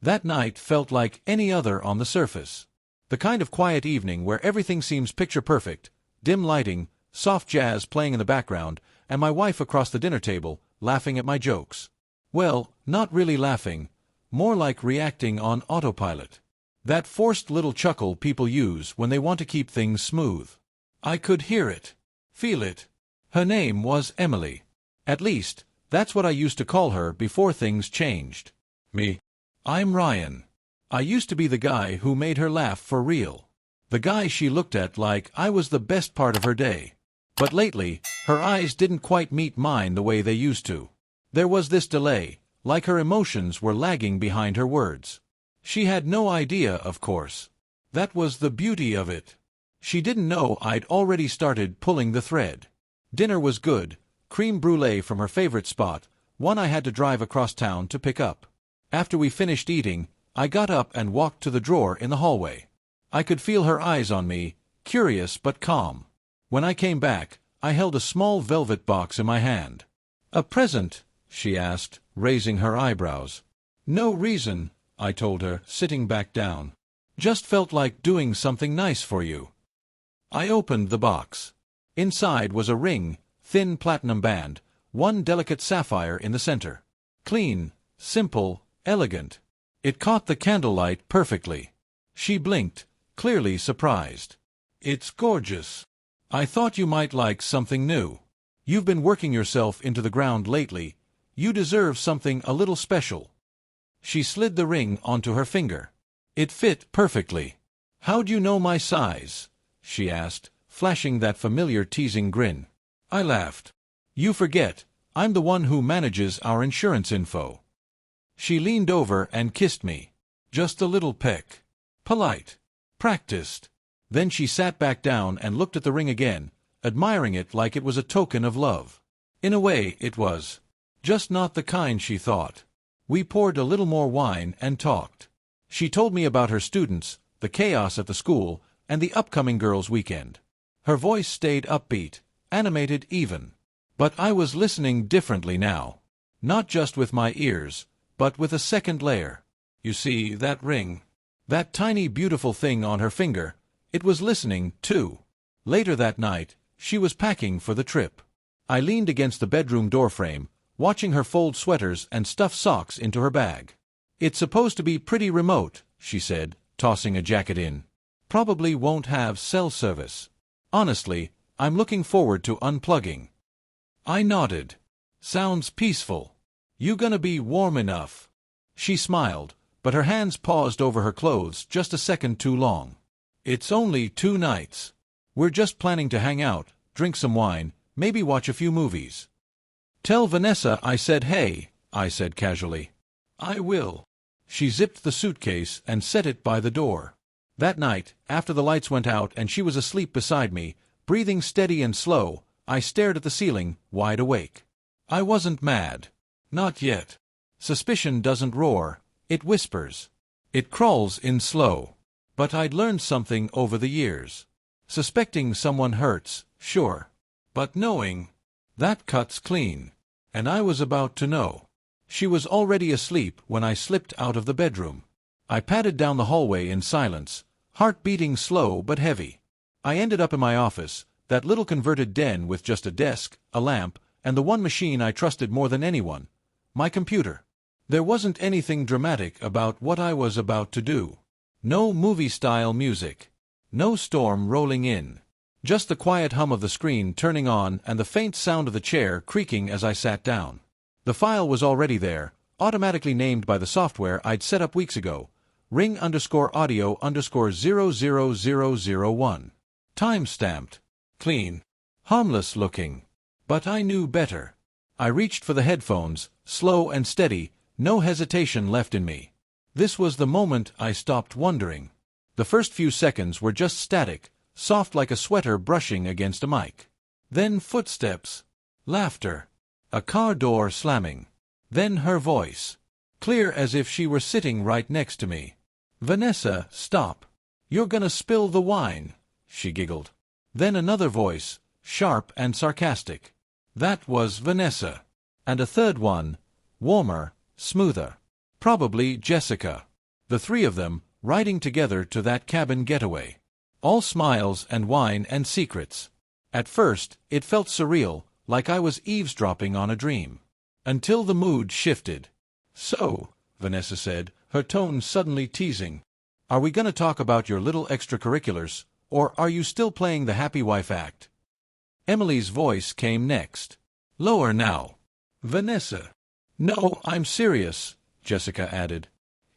That night felt like any other on the surface. The kind of quiet evening where everything seems picture-perfect, dim lighting, soft jazz playing in the background, and my wife across the dinner table, laughing at my jokes. Well, not really laughing, more like reacting on autopilot. That forced little chuckle people use when they want to keep things smooth. I could hear it, feel it. Her name was Emily. At least, that's what I used to call her before things changed. Me? I'm Ryan. I used to be the guy who made her laugh for real. The guy she looked at like I was the best part of her day. But lately, her eyes didn't quite meet mine the way they used to. There was this delay, like her emotions were lagging behind her words. She had no idea, of course. That was the beauty of it. She didn't know I'd already started pulling the thread. Dinner was good, creme brulee from her favorite spot, one I had to drive across town to pick up. After we finished eating, I got up and walked to the drawer in the hallway. I could feel her eyes on me, curious but calm. When I came back, I held a small velvet box in my hand. "A present?" she asked, raising her eyebrows. "No reason," I told her, sitting back down. "Just felt like doing something nice for you." I opened the box. Inside was a ring, thin platinum band, one delicate sapphire in the center. Clean, simple, elegant. It caught the candlelight perfectly. She blinked, clearly surprised. "It's gorgeous. I thought you might like something new. You've been working yourself into the ground lately. You deserve something a little special." She slid the ring onto her finger. It fit perfectly. "How'd you know my size?" she asked, flashing that familiar teasing grin. I laughed. "You forget, I'm the one who manages our insurance info." She leaned over and kissed me. Just a little peck. Polite. Practiced. Then she sat back down and looked at the ring again, admiring it like it was a token of love. In a way, it was. Just not the kind she thought. We poured a little more wine and talked. She told me about her students, the chaos at the school, and the upcoming girls' weekend. Her voice stayed upbeat, animated even. But I was listening differently now. Not just with my ears, but with a second layer. You see, that ring, that tiny beautiful thing on her finger, it was listening, too. Later that night, she was packing for the trip. I leaned against the bedroom doorframe, watching her fold sweaters and stuff socks into her bag. "It's supposed to be pretty remote," she said, tossing a jacket in. "Probably won't have cell service. Honestly, I'm looking forward to unplugging." I nodded. "Sounds peaceful. You gonna be warm enough?" She smiled, but her hands paused over her clothes just a second too long. "It's only 2 nights. We're just planning to hang out, drink some wine, maybe watch a few movies." "Tell Vanessa I said hey," I said casually. "I will." She zipped the suitcase and set it by the door. That night, after the lights went out and she was asleep beside me, breathing steady and slow, I stared at the ceiling, wide awake. I wasn't mad. Not yet. Suspicion doesn't roar, it whispers. It crawls in slow. But I'd learned something over the years. Suspecting someone hurts, sure. But knowing, that cuts clean. And I was about to know. She was already asleep when I slipped out of the bedroom. I padded down the hallway in silence, heart beating slow but heavy. I ended up in my office, that little converted den with just a desk, a lamp, and the one machine I trusted more than anyone, my computer. There wasn't anything dramatic about what I was about to do. No movie-style music. No storm rolling in. Just the quiet hum of the screen turning on and the faint sound of the chair creaking as I sat down. The file was already there, automatically named by the software I'd set up weeks ago. ring_audio_00001. Time-stamped. Clean. Harmless looking. But I knew better. I reached for the headphones, slow and steady, no hesitation left in me. This was the moment I stopped wondering. The first few seconds were just static, soft like a sweater brushing against a mic. Then footsteps. Laughter. A car door slamming. Then her voice. Clear as if she were sitting right next to me. "Vanessa, stop. You're gonna spill the wine," she giggled. Then another voice, sharp and sarcastic. That was Vanessa. And a third one, warmer, smoother. Probably Jessica. The three of them, riding together to that cabin getaway. All smiles and wine and secrets. At first, it felt surreal, like I was eavesdropping on a dream. Until the mood shifted. "So," Vanessa said, her tone suddenly teasing, "are we gonna talk about your little extracurriculars, or are you still playing the happy wife act?" Emily's voice came next. "Lower now." "Vanessa." "No, I'm serious," Jessica added.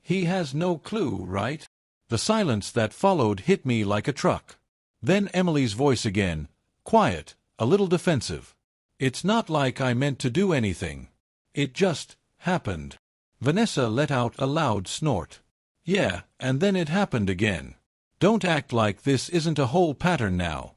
"He has no clue, right?" The silence that followed hit me like a truck. Then Emily's voice again, quiet, a little defensive. "It's not like I meant to do anything. It just happened." Vanessa let out a loud snort. "Yeah, and then it happened again. Don't act like this isn't a whole pattern now."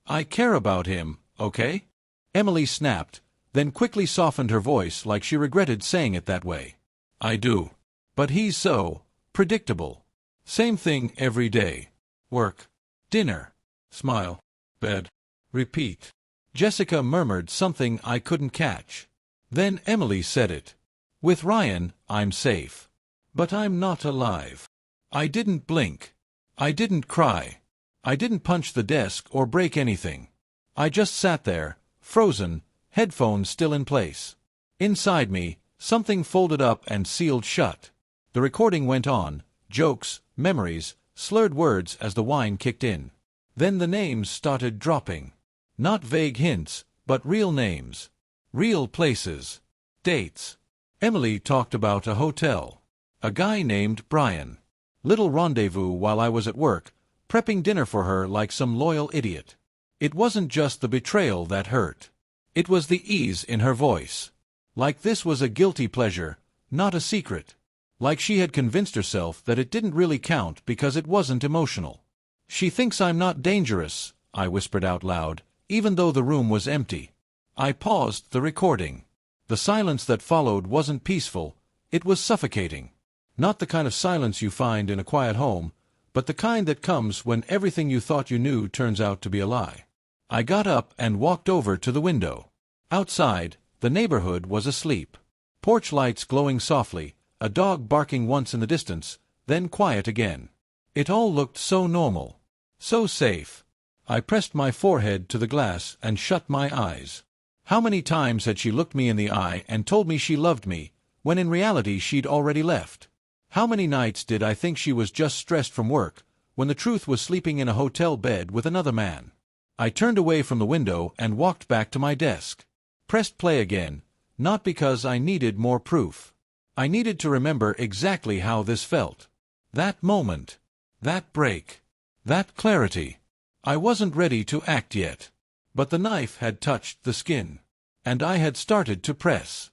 "I care about him, okay?" Emily snapped, then quickly softened her voice like she regretted saying it that way. "I do. But he's so predictable. Same thing every day. Work, dinner, smile, bed, repeat." Jessica murmured something I couldn't catch. Then Emily said it. "With Ryan, I'm safe. But I'm not alive. I didn't blink. I didn't cry. I didn't punch the desk or break anything. I just sat there, frozen, headphones still in place. Inside me, something folded up and sealed shut." The recording went on, jokes, memories, slurred words as the wine kicked in. Then the names started dropping. Not vague hints, but real names. Real places. Dates. Emily talked about a hotel. A guy named Brian. Little rendezvous while I was at work, prepping dinner for her like some loyal idiot. It wasn't just the betrayal that hurt. It was the ease in her voice. Like this was a guilty pleasure, not a secret. Like she had convinced herself that it didn't really count because it wasn't emotional. "She thinks I'm not dangerous," I whispered out loud, even though the room was empty. I paused the recording. The silence that followed wasn't peaceful, it was suffocating. Not the kind of silence you find in a quiet home, but the kind that comes when everything you thought you knew turns out to be a lie. I got up and walked over to the window. Outside, the neighborhood was asleep. Porch lights glowing softly, a dog barking once in the distance, then quiet again. It all looked so normal. So safe. I pressed my forehead to the glass and shut my eyes. How many times had she looked me in the eye and told me she loved me, when in reality she'd already left? How many nights did I think she was just stressed from work, when the truth was sleeping in a hotel bed with another man? I turned away from the window and walked back to my desk. Pressed play again, not because I needed more proof. I needed to remember exactly how this felt. That moment. That break. That clarity. I wasn't ready to act yet. But the knife had touched the skin. And I had started to press.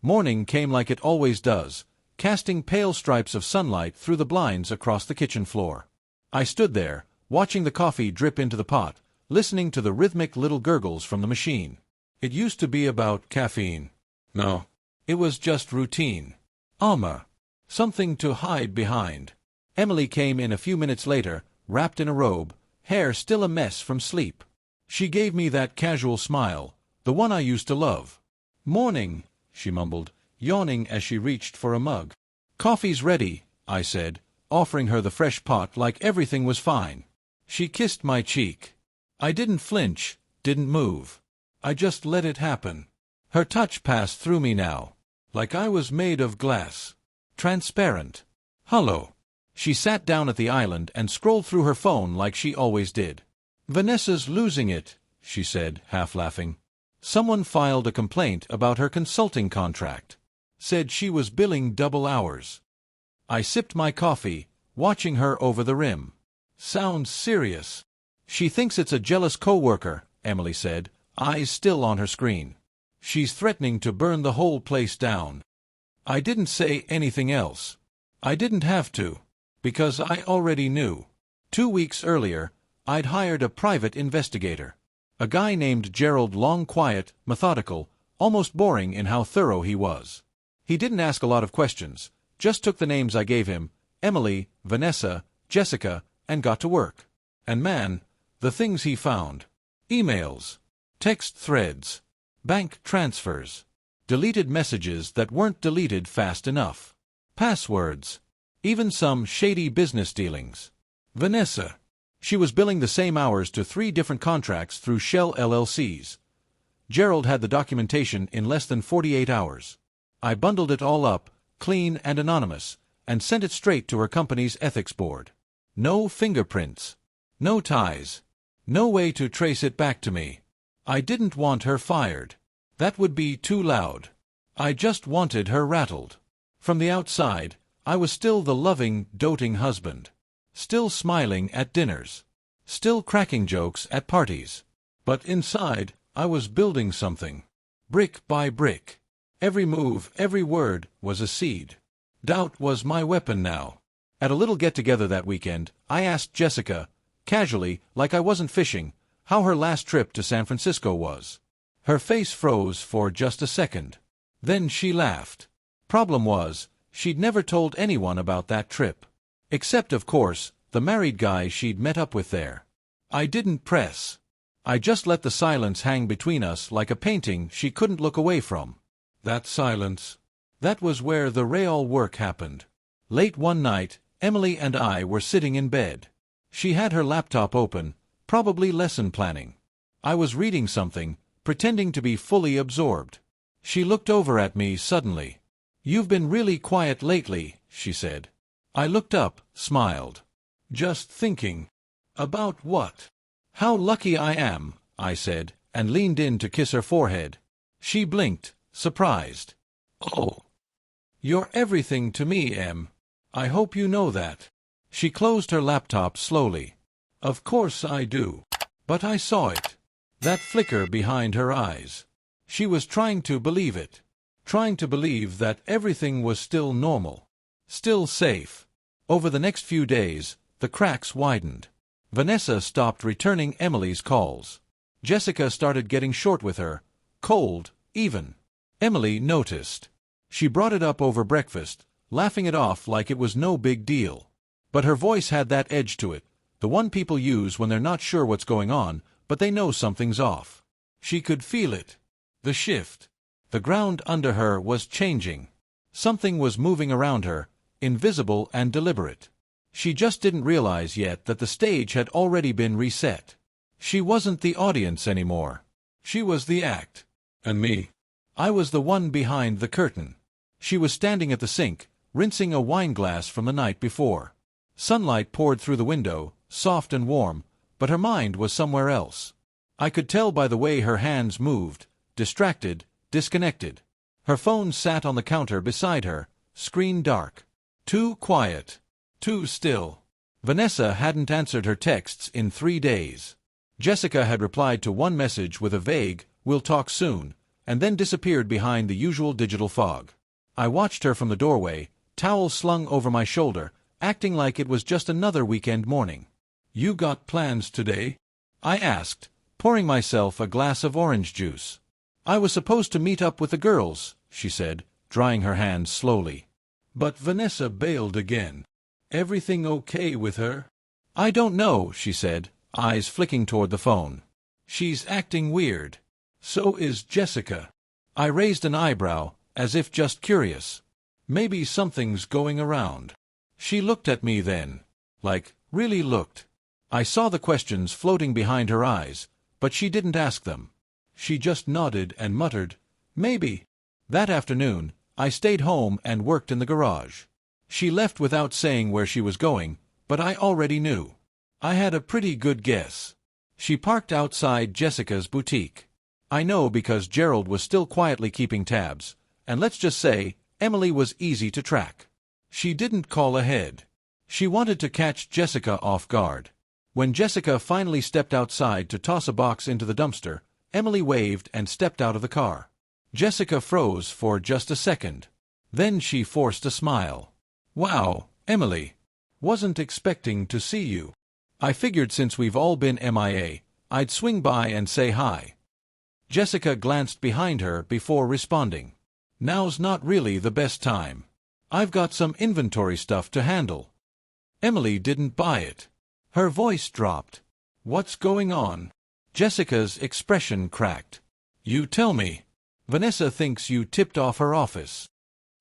Morning came like it always does, casting pale stripes of sunlight through the blinds across the kitchen floor. I stood there, watching the coffee drip into the pot, listening to the rhythmic little gurgles from the machine. It used to be about caffeine. No. It was just routine. Alma. Something to hide behind. Emily came in a few minutes later, wrapped in a robe, hair still a mess from sleep. She gave me that casual smile, the one I used to love. "Morning," she mumbled, yawning as she reached for a mug. "Coffee's ready," I said, offering her the fresh pot like everything was fine. She kissed my cheek. I didn't flinch, didn't move. I just let it happen. Her touch passed through me now, like I was made of glass. Transparent. "Hello." She sat down at the island and scrolled through her phone like she always did. "Vanessa's losing it," she said, half laughing. "Someone filed a complaint about her consulting contract. Said she was billing double hours." I sipped my coffee, watching her over the rim. "Sounds serious." "She thinks it's a jealous coworker," Emily said, eyes still on her screen. "She's threatening to burn the whole place down." I didn't say anything else. I didn't have to, because I already knew. 2 weeks earlier, I'd hired a private investigator. A guy named Gerald, long, quiet, methodical, almost boring in how thorough he was. He didn't ask a lot of questions, just took the names I gave him, Emily, Vanessa, Jessica, and got to work. And man, the things he found. Emails. Text threads. Bank transfers. Deleted messages that weren't deleted fast enough. Passwords. Even some shady business dealings. Vanessa. She was billing the same hours to 3 different contracts through Shell LLCs. Gerald had the documentation in less than 48 hours. I bundled it all up, clean and anonymous, and sent it straight to her company's ethics board. No fingerprints. No ties. No way to trace it back to me. I didn't want her fired. That would be too loud. I just wanted her rattled. From the outside, I was still the loving, doting husband. Still smiling at dinners. Still cracking jokes at parties. But inside, I was building something. Brick by brick. Every move, every word, was a seed. Doubt was my weapon now. At a little get-together that weekend, I asked Jessica, casually, like I wasn't fishing, how her last trip to San Francisco was. Her face froze for just a second. Then she laughed. Problem was, she'd never told anyone about that trip. Except, of course, the married guy she'd met up with there. I didn't press. I just let the silence hang between us like a painting she couldn't look away from. That silence. That was where the real work happened. Late one night, Emily and I were sitting in bed. She had her laptop open, probably lesson planning. I was reading something, pretending to be fully absorbed. She looked over at me suddenly. "You've been really quiet lately," she said. I looked up, smiled. "Just thinking." "About what?" "How lucky I am," I said, and leaned in to kiss her forehead. She blinked, surprised. "Oh. You're everything to me, Em. I hope you know that." She closed her laptop slowly. "Of course I do." But I saw it. That flicker behind her eyes. She was trying to believe it. Trying to believe that everything was still normal. Still safe. Over the next few days, the cracks widened. Vanessa stopped returning Emily's calls. Jessica started getting short with her. Cold, even. Emily noticed. She brought it up over breakfast, laughing it off like it was no big deal. But her voice had that edge to it, the one people use when they're not sure what's going on, but they know something's off. She could feel it. The shift. The ground under her was changing. Something was moving around her, invisible and deliberate. She just didn't realize yet that the stage had already been reset. She wasn't the audience anymore. She was the act. And me. I was the one behind the curtain. She was standing at the sink, rinsing a wine glass from the night before. Sunlight poured through the window, soft and warm, but her mind was somewhere else. I could tell by the way her hands moved, distracted, disconnected. Her phone sat on the counter beside her, screen dark. Too quiet. Too still. Vanessa hadn't answered her texts in 3 days. Jessica had replied to one message with a vague, "We'll talk soon," and then disappeared behind the usual digital fog. I watched her from the doorway, towel slung over my shoulder, acting like it was just another weekend morning. "You got plans today?" I asked, pouring myself a glass of orange juice. "I was supposed to meet up with the girls," she said, drying her hands slowly. "But Vanessa bailed again. Everything okay with her?" "I don't know," she said, eyes flicking toward the phone. "She's acting weird." "So is Jessica." I raised an eyebrow, as if just curious. "Maybe something's going around." She looked at me then. Like, really looked. I saw the questions floating behind her eyes, but she didn't ask them. She just nodded and muttered, "Maybe." That afternoon, I stayed home and worked in the garage. She left without saying where she was going, but I already knew. I had a pretty good guess. She parked outside Jessica's boutique. I know because Gerald was still quietly keeping tabs, and let's just say, Emily was easy to track. She didn't call ahead. She wanted to catch Jessica off guard. When Jessica finally stepped outside to toss a box into the dumpster, Emily waved and stepped out of the car. Jessica froze for just a second. Then she forced a smile. "Wow, Emily. Wasn't expecting to see you. I figured since we've all been MIA, I'd swing by and say hi." Jessica glanced behind her before responding. "Now's not really the best time. I've got some inventory stuff to handle." Emily didn't buy it. Her voice dropped. "What's going on?" Jessica's expression cracked. "You tell me. Vanessa thinks you tipped off her office."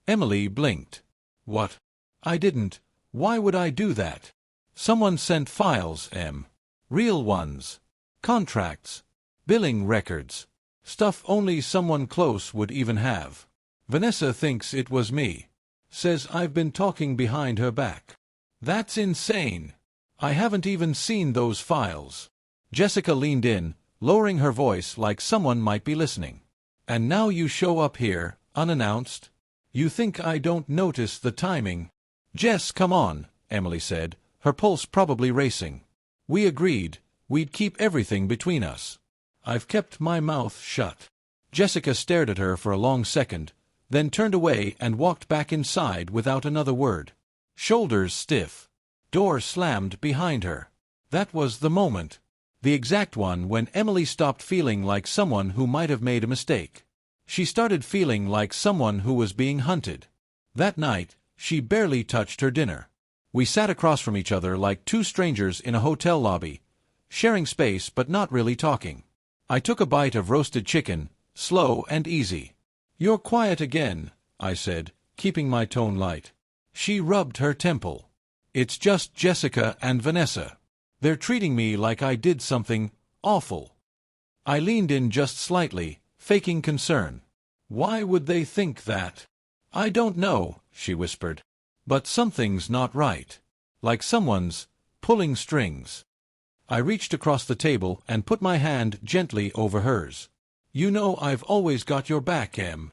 Emily blinked. "What?" "I didn't. Why would I do that? Someone sent files, Em. Real ones. Contracts. Billing records. Stuff only someone close would even have. Vanessa thinks it was me. Says I've been talking behind her back. That's insane. I haven't even seen those files. Jessica leaned in, lowering her voice like someone might be listening. And now you show up here, unannounced? You think I don't notice the timing? Jess, come on, Emily said, her pulse probably racing. We agreed we'd keep everything between us. I've kept my mouth shut. Jessica stared at her for a long second, then turned away and walked back inside without another word. Shoulders stiff. Door slammed behind her. That was the moment. The exact one when Emily stopped feeling like someone who might have made a mistake. She started feeling like someone who was being hunted. That night, she barely touched her dinner. We sat across from each other like two strangers in a hotel lobby, sharing space but not really talking. I took a bite of roasted chicken, slow and easy. You're quiet again, I said, keeping my tone light. She rubbed her temple. It's just Jessica and Vanessa. They're treating me like I did something awful. I leaned in just slightly, faking concern. Why would they think that? I don't know, she whispered. But something's not right. Like someone's pulling strings. I reached across the table and put my hand gently over hers. You know I've always got your back, Em.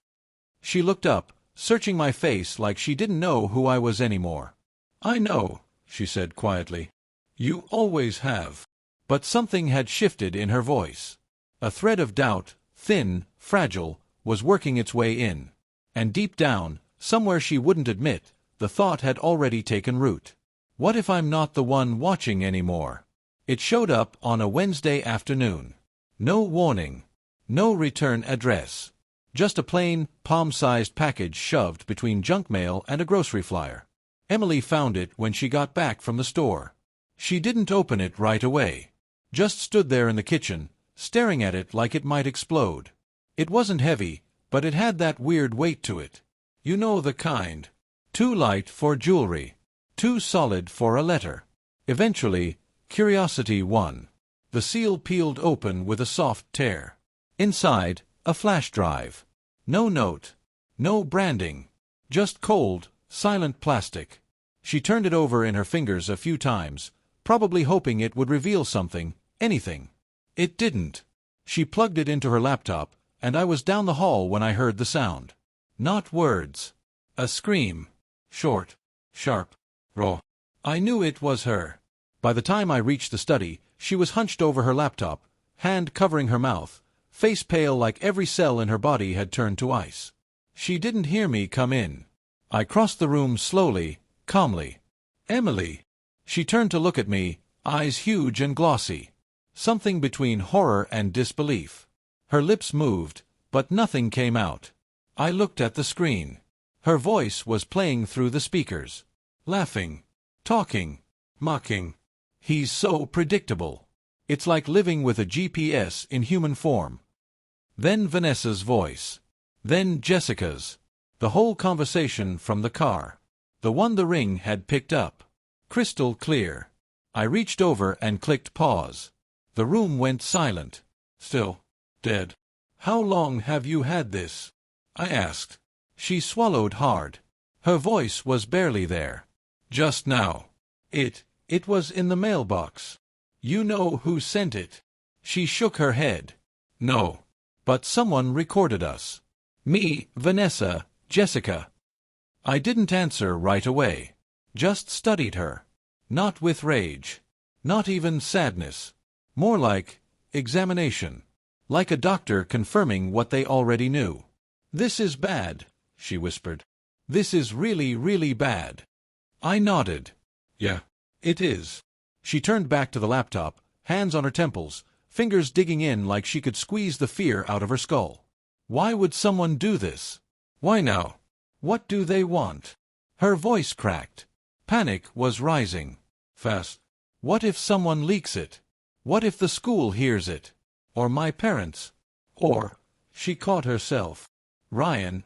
She looked up, searching my face like she didn't know who I was anymore. I know, she said quietly. You always have. But something had shifted in her voice. A thread of doubt, thin, fragile, was working its way in. And deep down, somewhere she wouldn't admit, the thought had already taken root. What if I'm not the one watching anymore? It showed up on a Wednesday afternoon. No warning. No return address. Just a plain, palm-sized package shoved between junk mail and a grocery flyer. Emily found it when she got back from the store. She didn't open it right away. Just stood there in the kitchen, staring at it like it might explode. It wasn't heavy, but it had that weird weight to it. You know the kind. Too light for jewelry. Too solid for a letter. Eventually, curiosity won. The seal peeled open with a soft tear. Inside, a flash drive. No note. No branding. Just cold, silent plastic. She turned it over in her fingers a few times, probably hoping it would reveal something, anything. It didn't. She plugged it into her laptop, and I was down the hall when I heard the sound. Not words. A scream. Short, sharp, raw. I knew it was her. By the time I reached the study, she was hunched over her laptop, hand covering her mouth, face pale like every cell in her body had turned to ice. She didn't hear me come in. I crossed the room slowly, calmly. Emily. She turned to look at me, eyes huge and glossy. Something between horror and disbelief. Her lips moved, but nothing came out. I looked at the screen. Her voice was playing through the speakers. Laughing. Talking. Mocking. He's so predictable. It's like living with a GPS in human form. Then Vanessa's voice. Then Jessica's. The whole conversation from the car. The one the ring had picked up. Crystal clear. I reached over and clicked pause. The room went silent. Still. Dead. How long have you had this? I asked. She swallowed hard. Her voice was barely there. Just now. It was in the mailbox. You know who sent it? She shook her head. No. But someone recorded us. Me, Vanessa, Jessica. I didn't answer right away. Just studied her. Not with rage. Not even sadness. More like examination. Like a doctor confirming what they already knew. This is bad, she whispered. This is really, really bad. I nodded. Yeah, it is. She turned back to the laptop, hands on her temples, fingers digging in like she could squeeze the fear out of her skull. Why would someone do this? Why now? What do they want? Her voice cracked. Panic was rising. Fast. What if someone leaks it? What if the school hears it? Or my parents? Or, she caught herself. Ryan,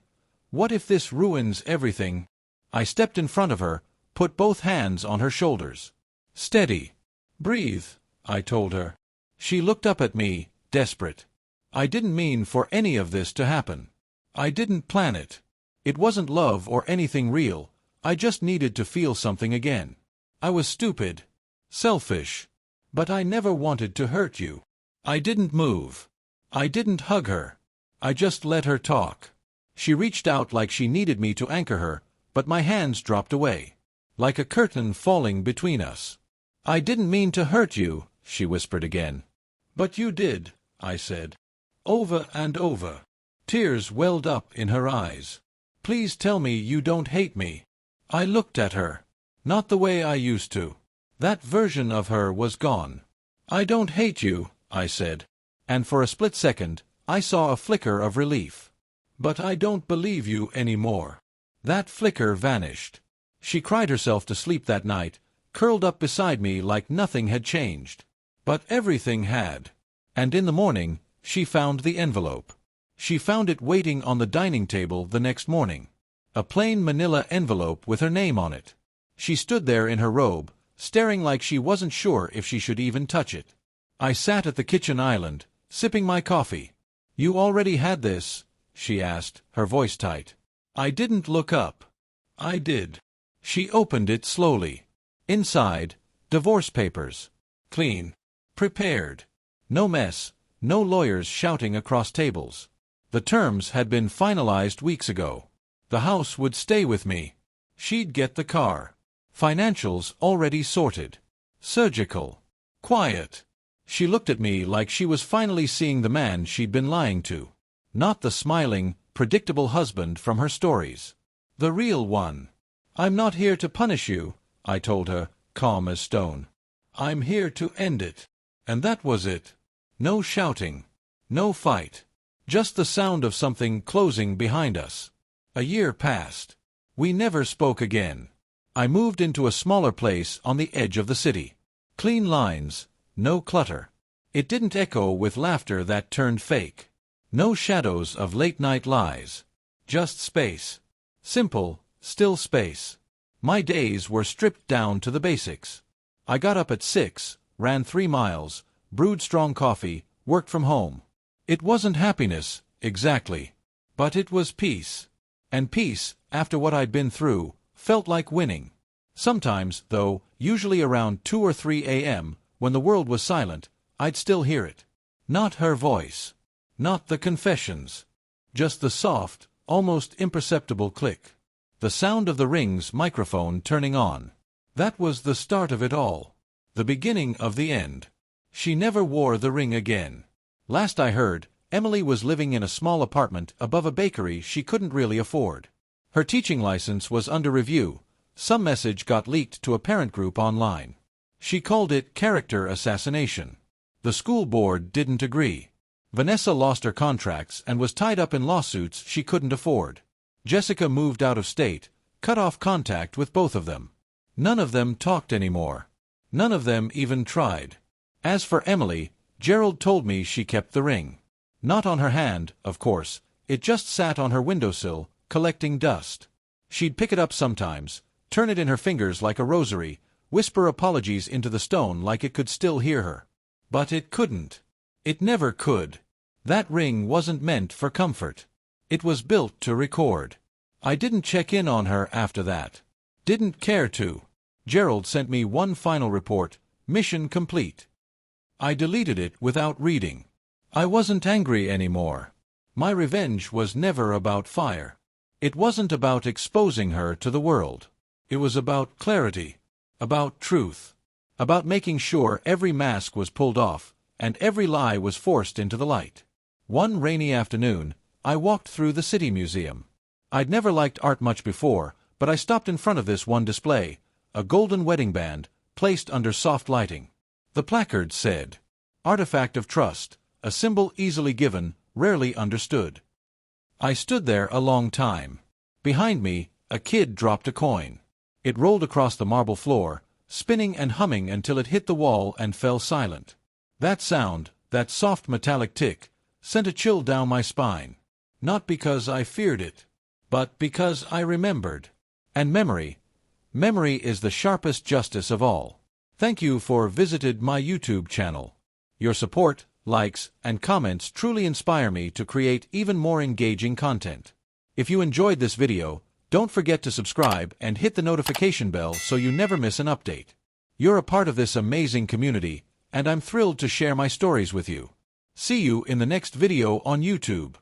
what if this ruins everything? I stepped in front of her, put both hands on her shoulders. "Steady. Breathe," I told her. She looked up at me, desperate. "I didn't mean for any of this to happen. I didn't plan it. It wasn't love or anything real. I just needed to feel something again. I was stupid. Selfish. But I never wanted to hurt you." I didn't move. I didn't hug her. I just let her talk. She reached out like she needed me to anchor her, but my hands dropped away, like a curtain falling between us. "I didn't mean to hurt you," she whispered again. "But you did," I said. Over and over. Tears welled up in her eyes. "Please tell me you don't hate me." I looked at her. Not the way I used to. That version of her was gone. "I don't hate you," I said. And for a split second, I saw a flicker of relief. "But I don't believe you anymore." That flicker vanished. She cried herself to sleep that night, curled up beside me like nothing had changed. But everything had. And in the morning, she found the envelope. She found it waiting on the dining table the next morning. A plain manila envelope with her name on it. She stood there in her robe, staring like she wasn't sure if she should even touch it. I sat at the kitchen island, sipping my coffee. "You already had this?" she asked, her voice tight. I didn't look up. I did. She opened it slowly. Inside, divorce papers. Clean. Prepared. No mess, no lawyers shouting across tables. The terms had been finalized weeks ago. The house would stay with me. She'd get the car. Financials already sorted. Surgical. Quiet. She looked at me like she was finally seeing the man she'd been lying to. Not the smiling, predictable husband from her stories. The real one. "I'm not here to punish you," I told her, calm as stone. "I'm here to end it." And that was it. No shouting. No fight. Just the sound of something closing behind us. A year passed. We never spoke again. I moved into a smaller place on the edge of the city. Clean lines. No clutter. It didn't echo with laughter that turned fake. No shadows of late-night lies. Just space. Simple, still space. My days were stripped down to the basics. I got up at 6, ran 3 miles, brewed strong coffee, worked from home. It wasn't happiness, exactly. But it was peace. And peace, after what I'd been through, felt like winning. Sometimes, though, usually around 2 or 3 a.m., when the world was silent, I'd still hear it. Not her voice. Not the confessions. Just the soft, almost imperceptible click. The sound of the Ring's microphone turning on. That was the start of it all. The beginning of the end. She never wore the ring again. Last I heard, Emily was living in a small apartment above a bakery she couldn't really afford. Her teaching license was under review. Some message got leaked to a parent group online. She called it character assassination. The school board didn't agree. Vanessa lost her contracts and was tied up in lawsuits she couldn't afford. Jessica moved out of state, cut off contact with both of them. None of them talked anymore. None of them even tried. As for Emily, Gerald told me she kept the ring. Not on her hand, of course. It just sat on her windowsill, collecting dust. She'd pick it up sometimes, turn it in her fingers like a rosary, whisper apologies into the stone like it could still hear her. But it couldn't. It never could. That ring wasn't meant for comfort. It was built to record. I didn't check in on her after that. Didn't care to. Gerald sent me one final report, mission complete. I deleted it without reading. I wasn't angry anymore. My revenge was never about fire. It wasn't about exposing her to the world. It was about clarity. About truth. About making sure every mask was pulled off, and every lie was forced into the light. One rainy afternoon, I walked through the City Museum. I'd never liked art much before, but I stopped in front of this one display, a golden wedding band, placed under soft lighting. The placard said, "Artifact of trust, a symbol easily given, rarely understood." I stood there a long time. Behind me, a kid dropped a coin. It rolled across the marble floor, spinning and humming until it hit the wall and fell silent. That sound, that soft metallic tick, sent a chill down my spine. Not because I feared it, but because I remembered. And memory, Memory is the sharpest justice of all. Thank you for visited my YouTube channel. Your support, likes, and comments truly inspire me to create even more engaging content. If you enjoyed this video, don't forget to subscribe and hit the notification bell so you never miss an update. You're a part of this amazing community, and I'm thrilled to share my stories with you. See you in the next video on YouTube.